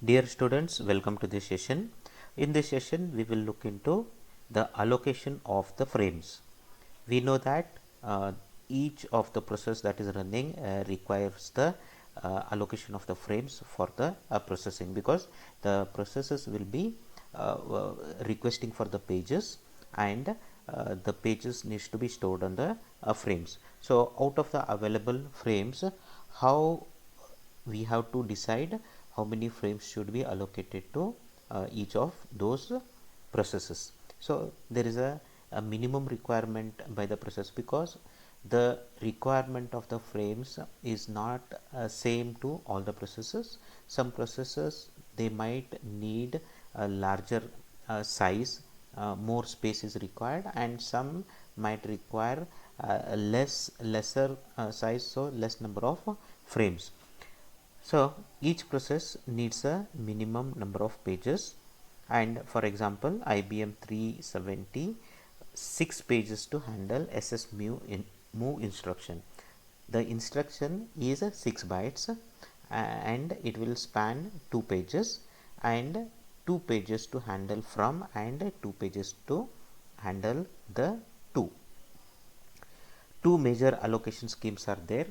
Dear students, welcome to this session. In this session, we will look into the allocation of the frames. We know that each of the process that is running requires the allocation of the frames for the processing, because the processes will be requesting for the pages, and the pages needs to be stored on the frames. So out of the available frames, how we have to decide how many frames should be allocated to each of those processes. So there is a minimum requirement by the process, because the requirement of the frames is not same to all the processes. Some processes, they might need a larger size, more space is required, and some might require lesser size, so less number of frames. So each process needs a minimum number of pages, and for example IBM 370, 6 pages to handle SS move instruction. The instruction is 6 bytes and it will span 2 pages, and 2 pages to handle from, and 2 pages to handle the to. Two major allocation schemes are there.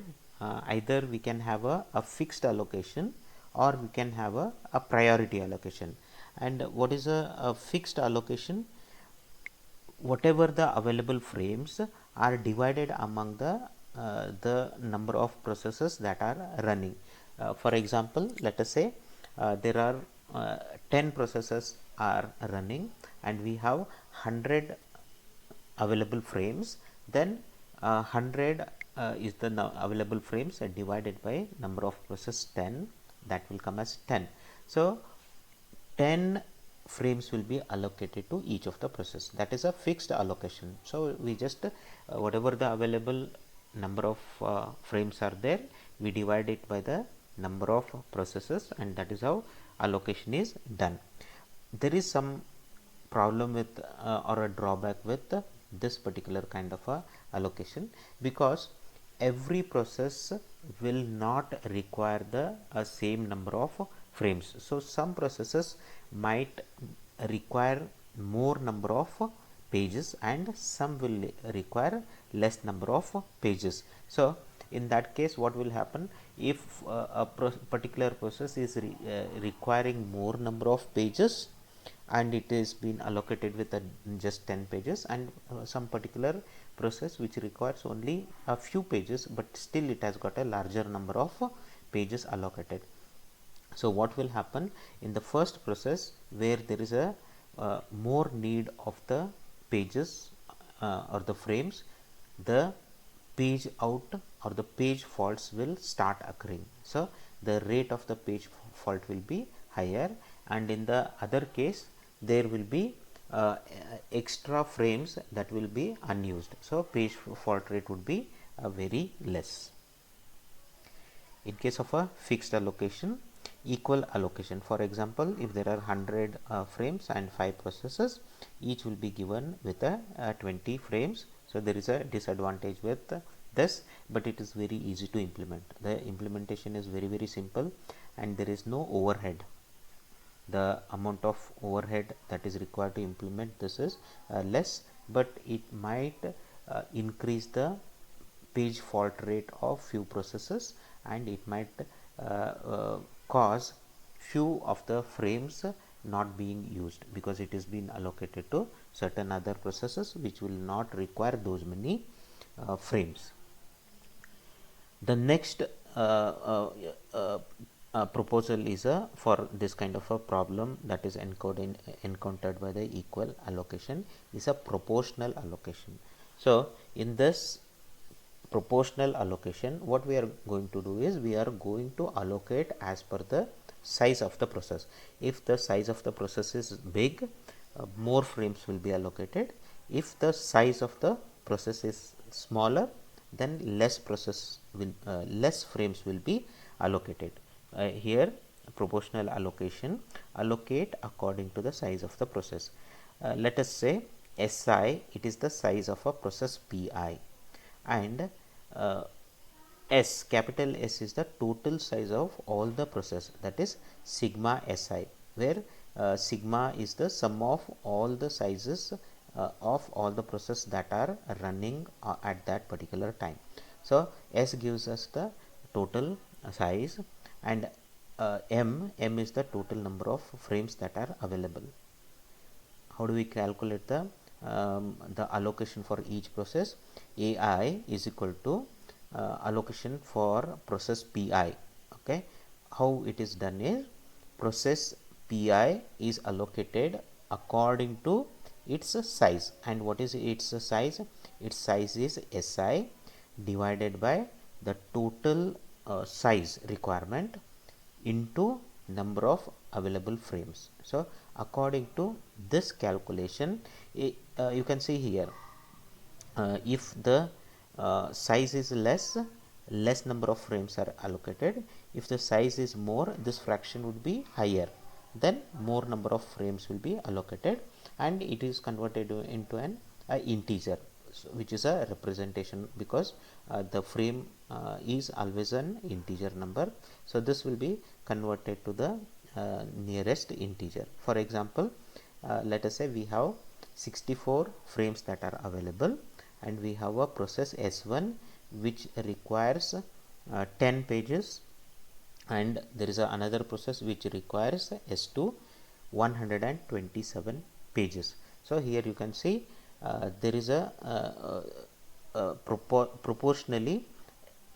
Either we can have a fixed allocation, or we can have a priority allocation. And what is a fixed allocation? Whatever the available frames are divided among the number of processes that are running. For example, let us say there are 10 processes are running, and we have 100 available frames. Then 100 is the available frames divided by number of process 10, that will come as 10. So 10 frames will be allocated to each of the process. That is a fixed allocation. So we just whatever the available number of frames are there, we divide it by the number of processes, and that is how allocation is done. There is some problem with or a drawback with this particular kind of a allocation, because every process will not require the same number of frames. So some processes might require more number of pages, and some will require less number of pages. So in that case, what will happen, if a particular process is requiring more number of pages, and it is been allocated with just 10 pages, and some particular process which requires only a few pages, but still it has got a larger number of pages allocated. So what will happen in the first process, where there is a more need of the pages or the frames, the page out or the page faults will start occurring. So the rate of the page fault will be higher, and in the other case there will be extra frames that will be unused. So page fault rate would be very less. In case of a fixed allocation, equal allocation. For example, if there are 100 frames and 5 processes, each will be given with a 20 frames. So there is a disadvantage with this, but it is very easy to implement. The implementation is very simple, and there is no overhead. The amount of overhead that is required to implement this is less, but it might increase the page fault rate of few processes, and it might cause few of the frames not being used, because it is being allocated to certain other processes which will not require those many frames. The next proposal is for this kind of a problem that is encountered by the equal allocation, is a proportional allocation. So in this proportional allocation, what we are going to do is, we are going to allocate as per the size of the process. If the size of the process is big, more frames will be allocated. If the size of the process is smaller, then less frames will be allocated. Here proportional allocation, allocate according to the size of the process. Let us say SI, it is the size of a process PI, and S, capital S, is the total size of all the process, that is sigma si, where sigma is the sum of all the sizes of all the processes that are running at that particular time. So S gives us the total size, and m is the total number of frames that are available. How do we calculate the allocation for each process? AI is equal to allocation for process pi. Okay, how it is done is, process pi is allocated according to its size. And what is its size? Its size is Si divided by the total size requirement into number of available frames. So according to this calculation, you can see here, if the size is less number of frames are allocated. If the size is more, this fraction would be higher, then more number of frames will be allocated, and it is converted into an integer, which is a representation, because the frame is always an integer number. So this will be converted to the nearest integer. For example, let us say we have 64 frames that are available, and we have a process S1 which requires 10 pages, and there is another process which requires S2 127 pages. So here you can see there is proportionally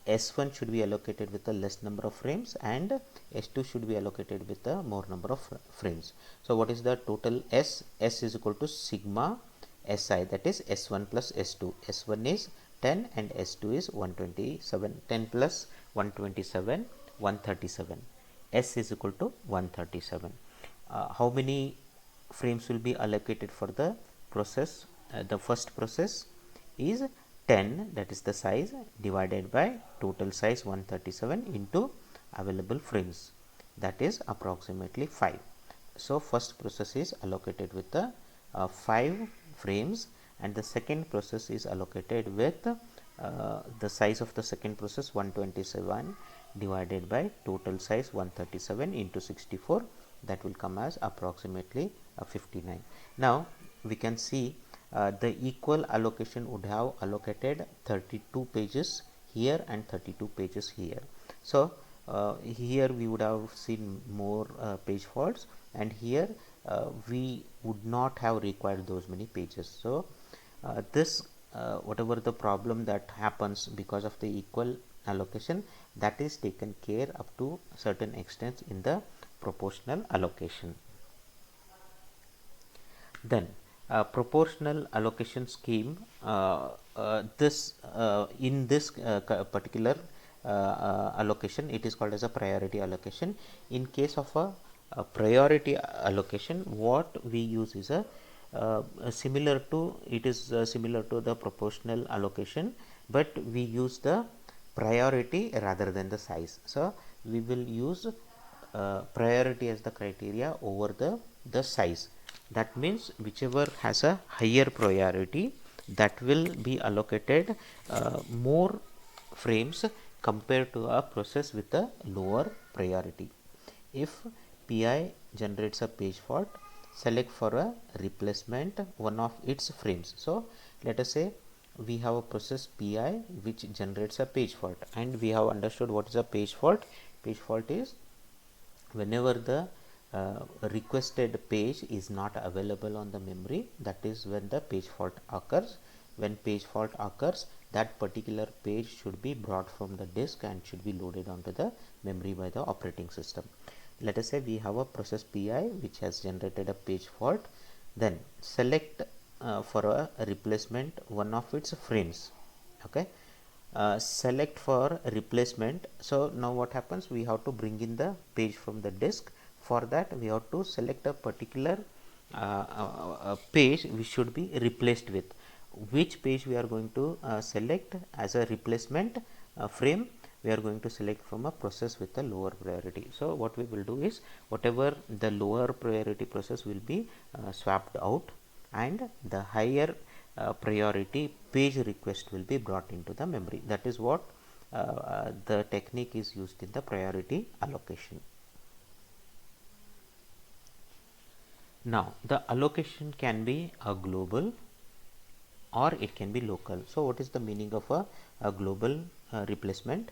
S1 should be allocated with a less number of frames, and S2 should be allocated with a more number of frames. So what is the total S? S is equal to sigma Si, that is S1 plus S2. S1 is 10 and S2 is 127. 10 plus 127, 137. S is equal to 137. How many frames will be allocated for the process? The first process is 10, that is the size, divided by total size 137 into available frames, that is approximately 5. So first process is allocated with the 5 frames, and the second process is allocated with the size of the second process 127 divided by total size 137 into 64, that will come as approximately 59. Now we can see the equal allocation would have allocated 32 pages here and 32 pages here. So here we would have seen more page faults, and here we would not have required those many pages. So this whatever the problem that happens because of the equal allocation, that is taken care up to certain extent in the proportional allocation. Then proportional allocation scheme, this in this particular allocation, it is called as a priority allocation. In case of a priority allocation, what we use is similar to, it is similar to the proportional allocation, but we use the priority rather than the size. So we will use priority as the criteria over the size. That means whichever has a higher priority, that will be allocated more frames compared to a process with a lower priority. If PI generates a page fault, select for a replacement one of its frames. So let us say we have a process PI which generates a page fault, and we have understood what is a page fault. Page fault is whenever the requested page is not available on the memory, that is when the page fault occurs. When page fault occurs, that particular page should be brought from the disk and should be loaded onto the memory by the operating system. Let us say we have a process PI which has generated a page fault, then select for a replacement one of its frames. Okay, select for replacement. So now what happens, we have to bring in the page from the disk. For that we have to select a particular page which should be replaced with. Which page we are going to select as a replacement frame? We are going to select from a process with a lower priority. So what we will do is, whatever the lower priority process will be swapped out, and the higher priority page request will be brought into the memory. That is what the technique is used in the priority allocation. Now the allocation can be a global or it can be local. So what is the meaning of a global replacement?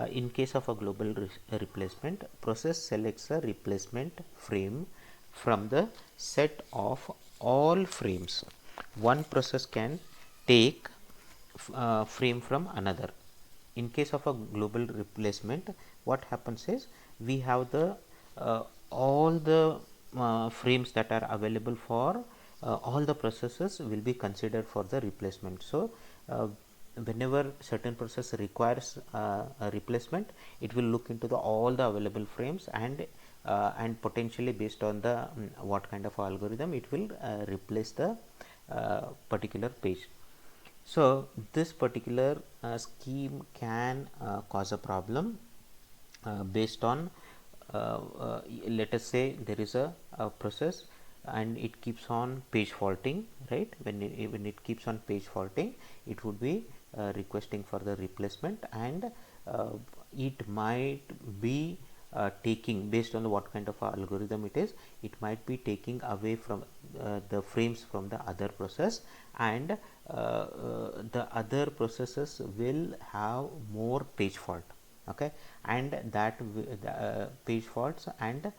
In case of a global replacement, process selects a replacement frame from the set of all frames. One process can take frame from another. In case of a global replacement, what happens is we have the all the frames that are available for all the processes will be considered for the replacement. So whenever certain process requires a replacement, it will look into the all the available frames and potentially based on the what kind of algorithm it will replace the particular page. So this particular scheme can cause a problem based on let us say there is a process and it keeps on page faulting, right? When it keeps on page faulting, it would be requesting for the replacement, and it might be taking based on what kind of algorithm it is, it might be taking away from the frames from the other process, and the other processes will have more page fault, okay, and that page faults, and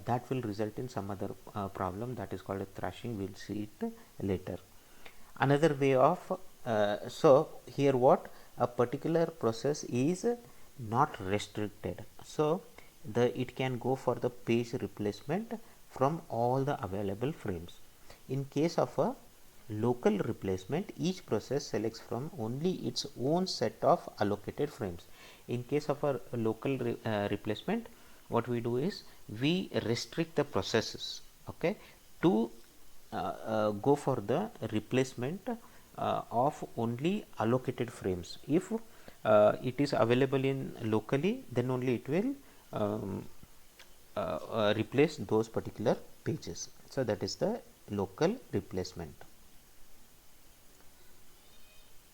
that will result in some other problem that is called a thrashing. We'll see it later. Another way of so here what a particular process is not restricted, so it can go for the page replacement from all the available frames. In case of a local replacement, each process selects from only its own set of allocated frames. In case of a local replacement, what we do is we restrict the processes, okay, to go for the replacement of only allocated frames. If it is available in locally, then only it will replace those particular pages. So that is the local replacement.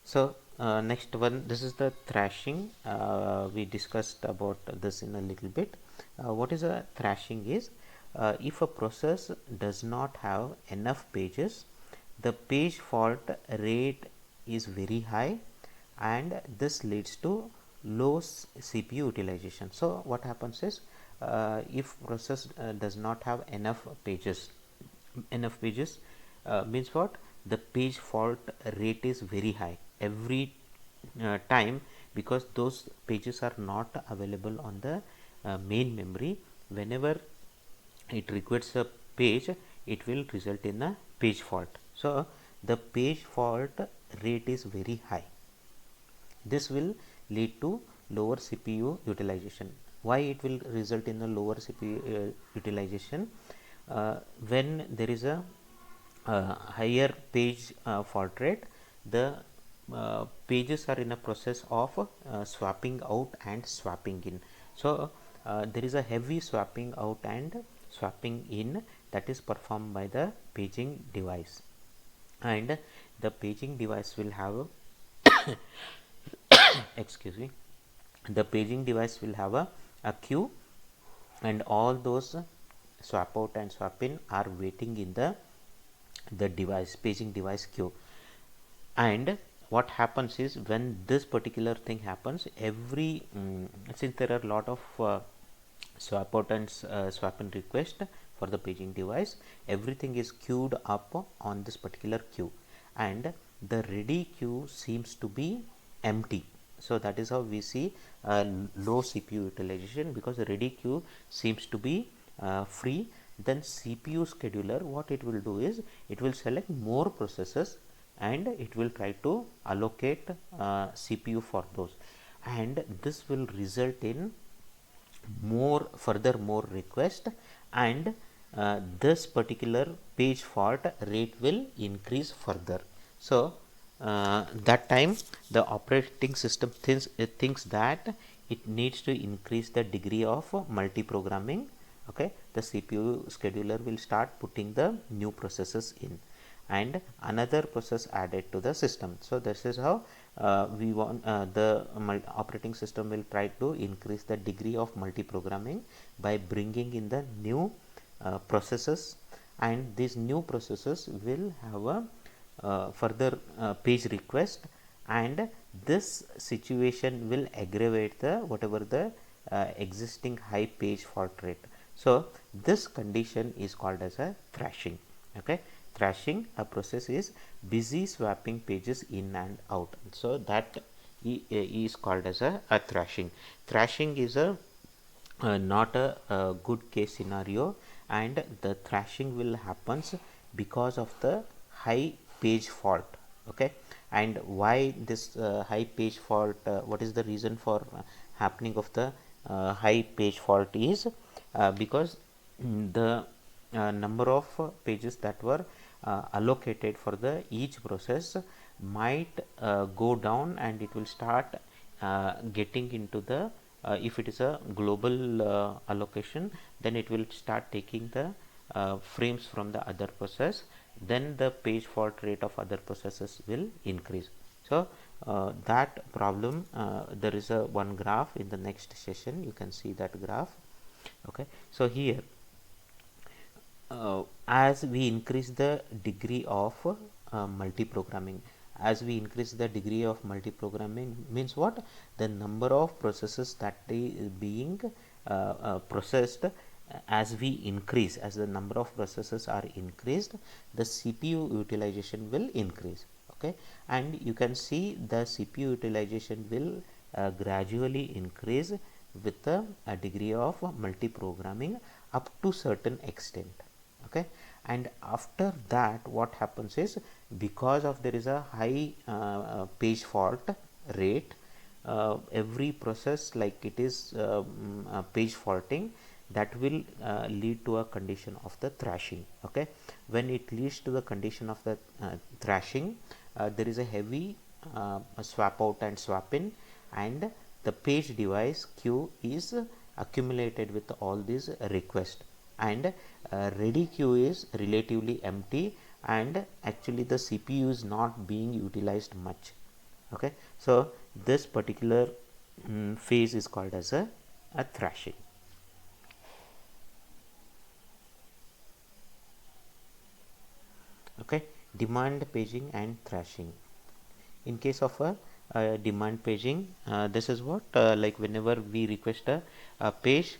So next one, this is the thrashing. We discussed about this in a little bit. What is a thrashing is if a process does not have enough pages, the page fault rate is very high, and this leads to low CPU utilization. So what happens is if process does not have enough pages means what, the page fault rate is very high every time, because those pages are not available on the main memory. Whenever it requires a page, it will result in a page fault. So the page fault rate is very high. This will lead to lower CPU utilization. Why it will result in a lower CPU utilization? When there is a higher page fault rate, the pages are in a process of swapping out and swapping in. So there is a heavy swapping out and swapping in that is performed by the paging device, and the paging device will have excuse me, the paging device will have a queue, and all those swap out and swap in are waiting in the device paging device queue. And what happens is when this particular thing happens, every since there are a lot of swap out and swap in request for the paging device, everything is queued up on this particular queue, and the ready queue seems to be empty. So that is how we see low CPU utilization, because the ready queue seems to be free. Then CPU scheduler, what it will do is it will select more processes and it will try to allocate CPU for those, and this will result in more request, and this particular page fault rate will increase further. So that time the operating system thinks that it needs to increase the degree of multi-programming. Okay, the CPU scheduler will start putting the new processes in and another process added to the system. So this is how we want the operating system will try to increase the degree of multi-programming by bringing in the new processes and these new processes will have a further page request, and this situation will aggravate the whatever the existing high page fault rate. So this condition is called as a thrashing. Okay, thrashing a process is busy swapping pages in and out, so that is called as a thrashing. Thrashing is a not a good case scenario, and the thrashing will happens because of the high page fault. Okay, and why this high page fault, what is the reason for happening of the high page fault is because the number of pages that were allocated for the each process might go down, and it will start getting into the if it is a global allocation, then it will start taking the frames from the other process, then the page fault rate of other processes will increase. So that problem, there is a one graph in the next session, you can see that graph. Okay, so here as we increase the degree of multi-programming, as we increase the degree of multi-programming means what, the number of processes that is being processed, as we increase, as the number of processes are increased, the CPU utilization will increase. Okay, and you can see the CPU utilization will gradually increase with a degree of multi-programming up to certain extent. Okay, and after that what happens is, because of there is a high page fault rate, every process like it is page faulting, that will lead to a condition of the thrashing. Okay, when it leads to the condition of the thrashing, there is a heavy swap out and swap in, and the page device queue is accumulated with all these requests, and ready queue is relatively empty, and actually the CPU is not being utilized much. Okay, so this particular phase is called as a thrashing. Okay, demand paging and thrashing. In case of a demand paging, this is what, like whenever we request a page,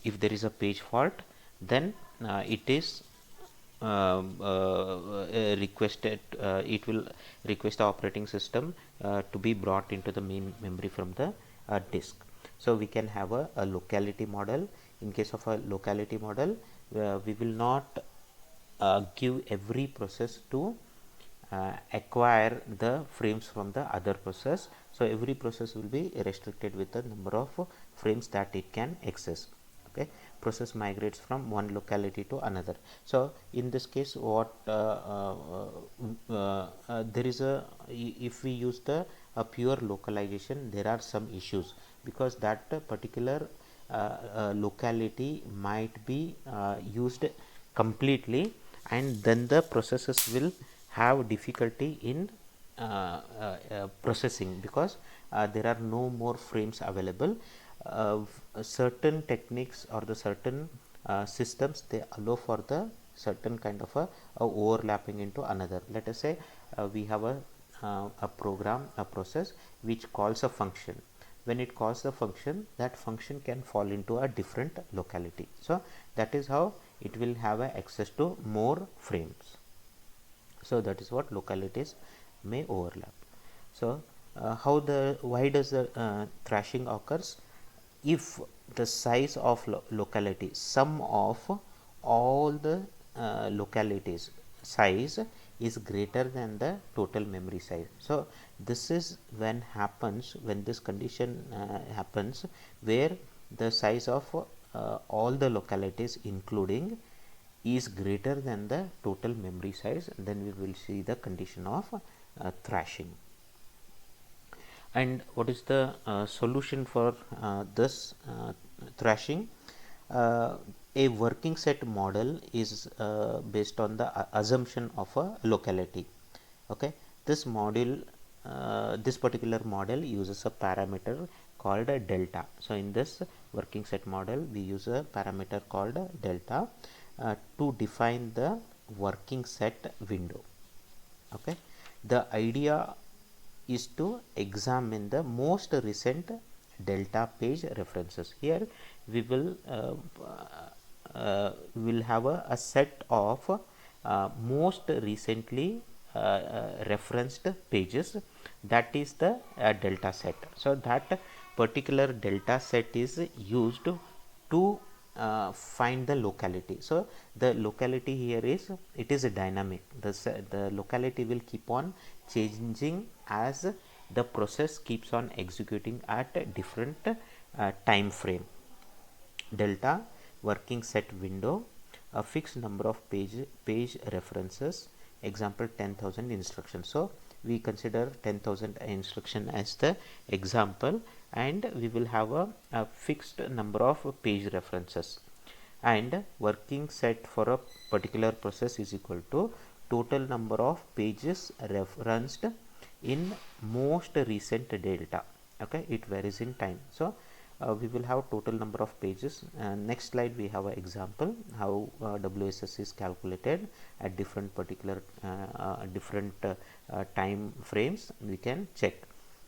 if there is a page fault, then it is requested, it will request the operating system to be brought into the main memory from the disk. So we can have a locality model. In case of a locality model, we will not give every process to acquire the frames from the other process. So every process will be restricted with the number of frames that it can access. Okay, process migrates from one locality to another. So in this case, what there is a, if we use the pure localization, there are some issues, because that particular locality might be used completely, and then the processes will have difficulty in processing, because there are no more frames available. Certain techniques or the certain systems, they allow for the certain kind of a overlapping into another. Let us say we have a program, a process which calls a function. When it calls the function, that function can fall into a different locality. So that is how it will have a access to more frames. So that is what localities may overlap. So how the, why does the thrashing occurs? If the size of locality, sum of all the localities size is greater than the total memory size. So this is when happens, when this condition happens, where the size of all the localities including is greater than the total memory size, then we will see the condition of thrashing. And what is the solution for this thrashing? A working set model is based on the assumption of a locality. Okay, this model, this particular model uses a parameter called a delta. So in this working set model, we use a parameter called delta, to define the working set window. Okay, the idea is to examine the most recent delta page references. Here we will have a set of most recently referenced pages, that is the delta set. So that particular delta set is used to find the locality. So the locality here is, it is a dynamic. The locality will keep on changing as the process keeps on executing at a different time frame. Delta working set window, a fixed number of page references, example 10,000 instructions. So we consider 10,000 instruction as the example, and we will have a fixed number of page references, and working set for a particular process is equal to total number of pages referenced in most recent data. Okay, it varies in time. So we will have total number of pages. Next slide we have an example how WSS is calculated at different particular different time frames. We can check.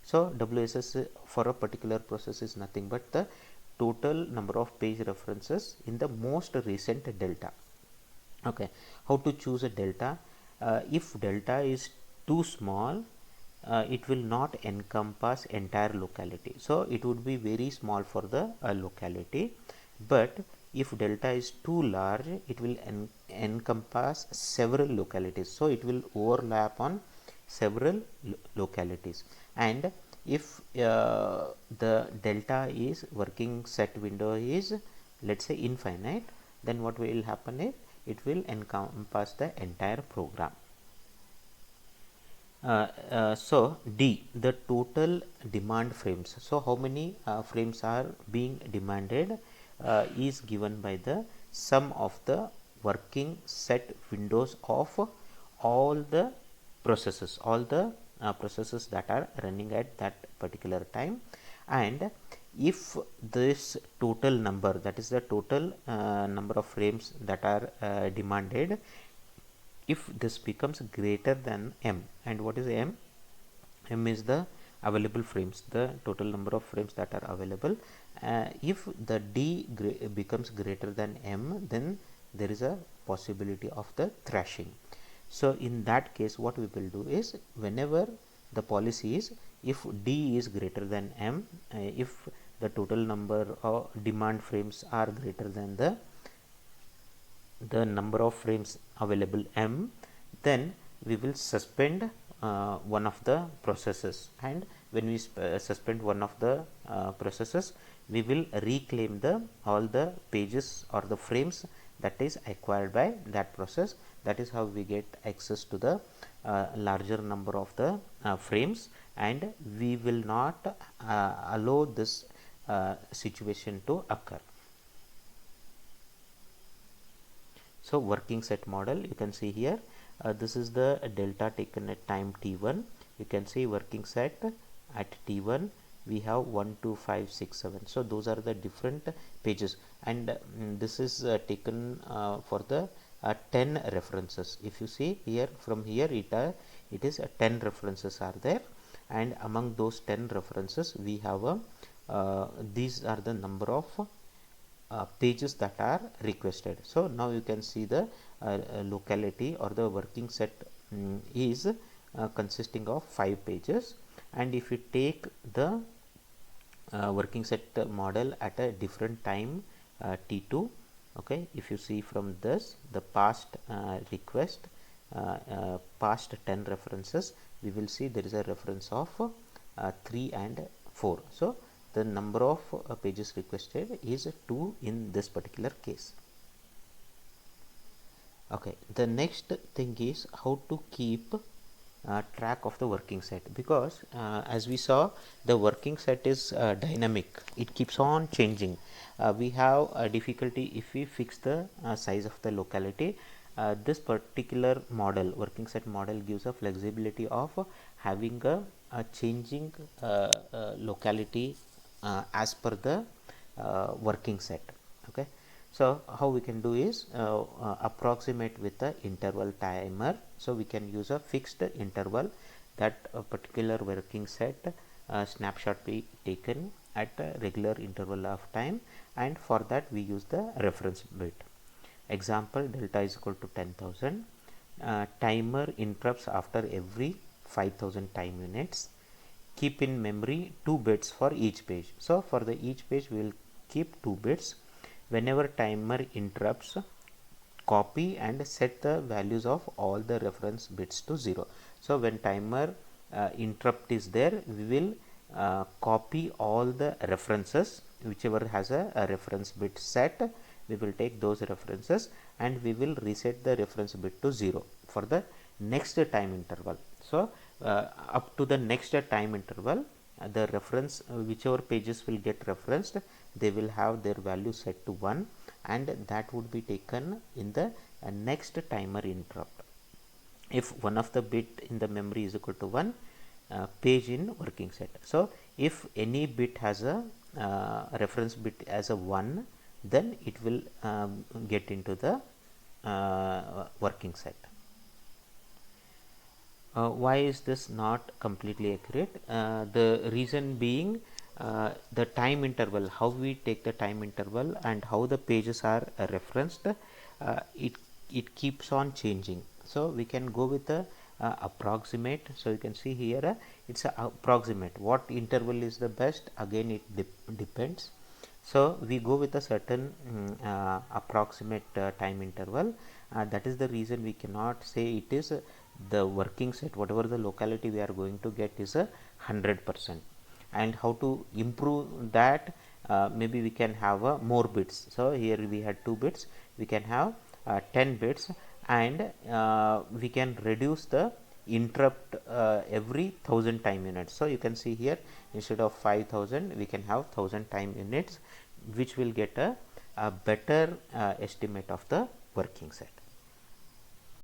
So WSS for a particular process is nothing but the total number of page references in the most recent delta. Okay, how to choose a delta? If delta is too small, it will not encompass entire locality, so it would be very small for the locality. But if delta is too large, it will encompass several localities, so it will overlap on several localities. And if the delta is working set window is, let's say, infinite, then what will happen is it will encompass the entire program. So D, the total demand frames. So how many frames are being demanded is given by the sum of the working set windows of all the processes, processes that are running at that particular time. And if this total number, that is the total number of frames that are demanded, if this becomes greater than m, and what is m? M is the available frames, the total number of frames that are available. If the D becomes greater than m, then there is a possibility of the thrashing. So in that case, what we will do is, whenever the policy is, if D is greater than m, if the total number of demand frames are greater than the number of frames available m, then we will suspend one of the processes, and when we suspend one of the processes, we will reclaim the all the pages or the frames that is acquired by that process. That is how we get access to the larger number of the frames, and we will not allow this situation to occur. So working set model, you can see here, this is the delta taken at time t1. You can see working set at t1 we have 1 2 5 6 7. So those are the different pages, and this is taken for the 10 references. If you see here, from here it is 10 references are there, and among those 10 references we have these are the number of pages that are requested. So now you can see the locality or the working set is consisting of 5 pages. And if you take the working set model at a different time t2, okay, if you see from this, the past request, past 10 references, we will see there is a reference of 3 and 4. So the number of pages requested is 2 in this particular case. Okay, the next thing is how to keep track of the working set, because as we saw, the working set is dynamic, it keeps on changing. We have a difficulty if we fix the size of the locality. This particular model, working set model, gives a flexibility of having a changing locality as per the working set. Okay, So how we can do is approximate with the interval timer. So we can use a fixed interval that a particular working set snapshot be taken at a regular interval of time, and for that we use the reference bit. Example, delta is equal to 10,000. Timer interrupts after every 5,000 time units. Keep in memory 2 bits for each page. So for the each page we will keep 2 bits. Whenever timer interrupts, copy and set the values of all the reference bits to 0. So when timer interrupt is there, we will copy all the references, whichever has a reference bit set, we will take those references and we will reset the reference bit to 0 for the next time interval. So up to the next time interval, the reference whichever pages will get referenced, they will have their value set to 1, and that would be taken in the next timer interrupt. If one of the bit in the memory is equal to 1, page in working set. So if any bit has a reference bit as a 1, then it will get into the working set. Why is this not completely accurate? The reason being the time interval, how we take the time interval and how the pages are referenced, it keeps on changing. So we can go with the approximate. So you can see here it's a approximate. What interval is the best? Again it depends. So we go with a certain approximate time interval. That is the reason we cannot say it is the working set, whatever the locality we are going to get is a 100%. And how to improve that? Maybe we can have more bits. So here we had 2 bits, we can have 10 bits, and we can reduce the interrupt every 1000 time units. So you can see here, instead of 5000 we can have 1000 time units, which will get a better estimate of the working set.